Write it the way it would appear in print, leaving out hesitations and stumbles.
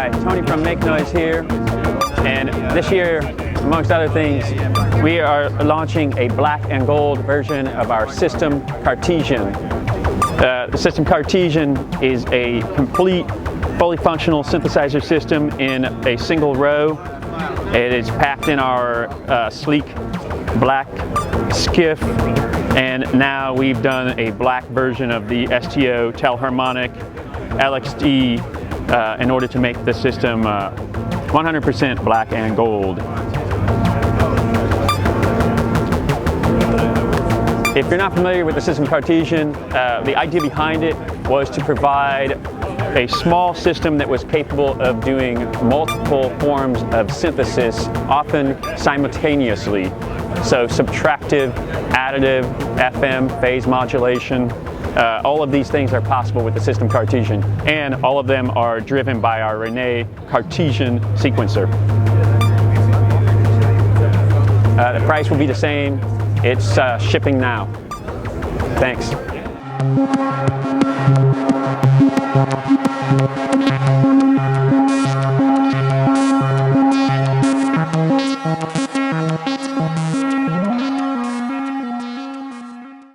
Hi, Tony from Make Noise here, and this year, amongst other things, we are launching a black and gold version of our system Cartesian. The system Cartesian is a complete, fully functional synthesizer system in a single row. It is packed in our sleek black skiff, and now we've done a black version of the STO Telharmonic LXD in order to make the system 100% black and gold. If you're not familiar with the system Cartesian, the idea behind it was to provide a small system that was capable of doing multiple forms of synthesis, often simultaneously. So subtractive, additive, FM, phase modulation, all of these things are possible with the system Cartesian, and all of them are driven by our Rene Cartesian sequencer. The price will be the same. It's shipping now. Thanks.